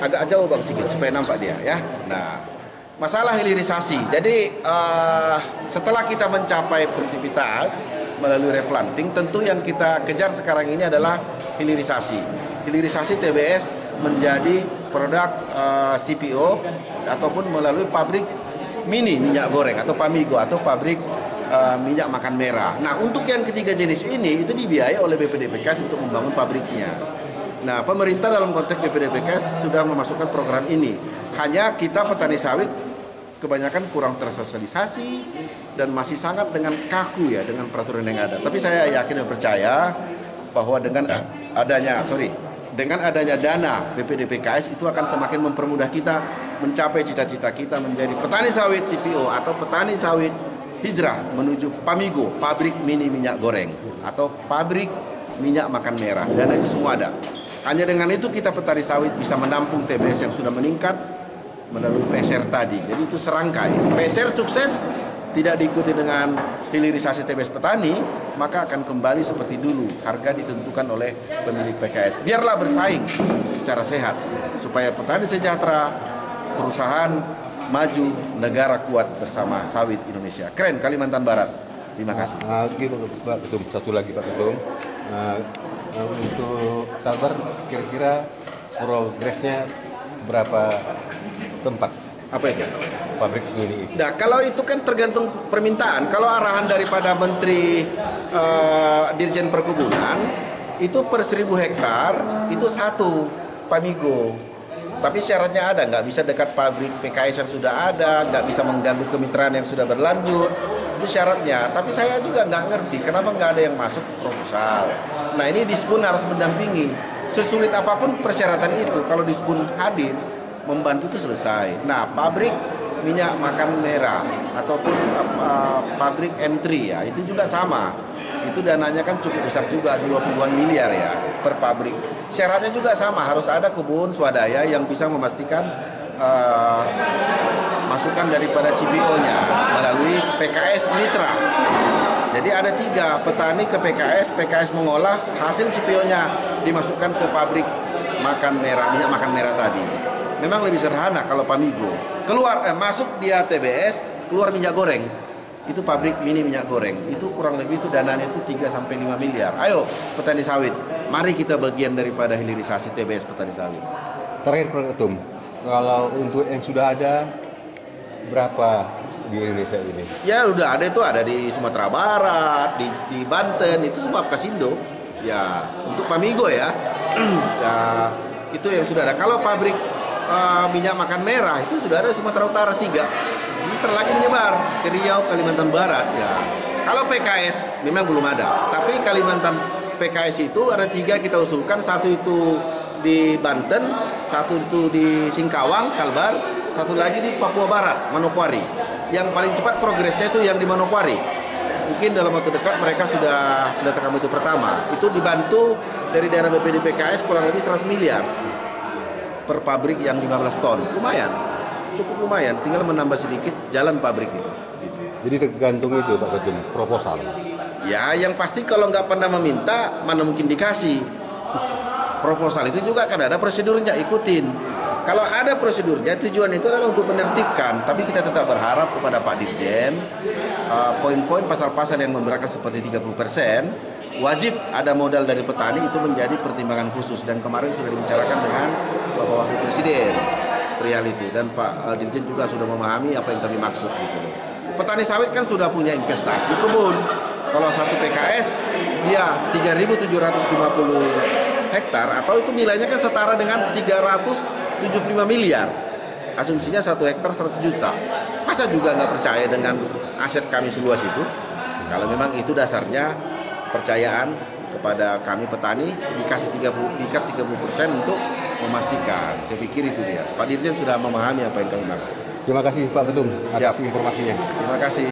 agak jauh Bang Sigit supaya nampak dia ya. Nah, masalah hilirisasi. Jadi setelah kita mencapai produktivitas melalui replanting, tentu yang kita kejar sekarang ini adalah hilirisasi. Hilirisasi TBS menjadi produk CPO ataupun melalui pabrik mini minyak goreng atau Pamigo atau pabrik minyak makan merah. Nah, untuk yang ketiga jenis ini itu dibiayai oleh BPDPKS untuk membangun pabriknya. Nah, pemerintah dalam konteks BPDPKS sudah memasukkan program ini. Hanya kita petani sawit kebanyakan kurang tersosialisasi dan masih sangat dengan kaku ya dengan peraturan yang ada. Tapi saya yakin dan percaya bahwa dengan adanya dana BPDPKS itu akan semakin mempermudah kita mencapai cita-cita kita menjadi petani sawit CPO atau petani sawit hijrah menuju Pamigo, pabrik mini minyak goreng atau pabrik minyak makan merah. Dana itu semua ada. Hanya dengan itu kita petani sawit bisa menampung TBS yang sudah meningkat melalui PSR tadi. Jadi itu serangkai. PSR sukses tidak diikuti dengan hilirisasi TBS petani, maka akan kembali seperti dulu. Harga ditentukan oleh pemilik PKS. Biarlah bersaing secara sehat supaya petani sejahtera, perusahaan maju, negara kuat bersama sawit Indonesia. Keren Kalimantan Barat. Terima kasih. Gitu Pak Ketum. Satu lagi Pak Ketum. Untuk Kalbar kira-kira progresnya berapa tempat? Apa itu? Pabrik mini. Nah, kalau itu kan tergantung permintaan. Kalau arahan daripada Menteri Dirjen Perkebunan itu per 1.000 hektar itu satu Pamigo. Tapi syaratnya ada, nggak bisa dekat pabrik PKS yang sudah ada, nggak bisa mengganggu kemitraan yang sudah berlanjut. Itu syaratnya. Tapi saya juga nggak ngerti kenapa nggak ada yang masuk proposal. Nah, ini Dispun harus mendampingi. Sesulit apapun persyaratan itu, kalau Dispun hadir membantu itu selesai. Nah, pabrik minyak makan merah ataupun pabrik M3 ya, itu juga sama. Itu dananya kan cukup besar juga, 20-an miliar ya per pabrik. Syaratnya juga sama, harus ada kebun swadaya yang bisa memastikan masukan daripada CPO-nya melalui PKS Mitra. Jadi ada 3, petani ke PKS, PKS mengolah, hasil CPO-nya dimasukkan ke pabrik makan merah, minyak makan merah tadi. Memang lebih sederhana kalau Pamigo. Masuk dia TBS, keluar minyak goreng. Itu pabrik mini minyak goreng. Itu kurang lebih itu dananya itu 3-5 miliar. Ayo petani sawit, mari kita bagian daripada hilirisasi TBS petani sawit. Terakhir Pak Ketum, kalau untuk yang sudah ada berapa di Indonesia ini? Ya udah ada, itu ada di Sumatera Barat, di Banten, itu semua Kasindo. Ya, untuk Pamigo ya. Ya, itu yang sudah ada. Kalau pabrik minyak makan merah itu sudah ada di Sumatera Utara 3. Ini lagi menyebar ke Riau, Kalimantan Barat. Ya. Kalau PKS memang belum ada, tapi Kalimantan PKS itu ada 3 kita usulkan, satu itu di Banten, satu itu di Singkawang, Kalbar, satu lagi di Papua Barat, Manokwari. Yang paling cepat progresnya itu yang di Manokwari. Mungkin dalam waktu dekat mereka sudah mendatangkan mutu pertama. Itu dibantu dari dana BPD PKS kurang lebih 100 miliar per pabrik yang 15 ton. Lumayan, cukup lumayan. Tinggal menambah sedikit jalan pabrik itu. Gitu. Jadi tergantung itu Pak Ketum, proposal. Ya, yang pasti kalau nggak pernah meminta, mana mungkin dikasih. Proposal itu juga kan ada prosedurnya, ikutin. Kalau ada prosedurnya, tujuan itu adalah untuk menertibkan. Tapi kita tetap berharap kepada Pak Dirjen, poin-poin pasal-pasal yang memberatkan seperti 30%, wajib ada modal dari petani itu menjadi pertimbangan khusus. Dan kemarin sudah dibicarakan dengan Bapak Wakil Presiden perihal itu. Dan Pak Dirjen juga sudah memahami apa yang kami maksud gitu loh. Petani sawit kan sudah punya investasi kebun. Kalau satu PKS dia 3.750 hektar atau itu nilainya kan setara dengan 375 miliar. Asumsinya 1 hektar 100 juta. Masa juga nggak percaya dengan aset kami seluas itu? Kalau memang itu dasarnya kepercayaan kepada kami petani, dikat 30% untuk memastikan. Saya pikir itu dia. Pak Dirjen sudah memahami apa yang kami maksud. Terima kasih Pak Ketum atas informasinya. Terima kasih.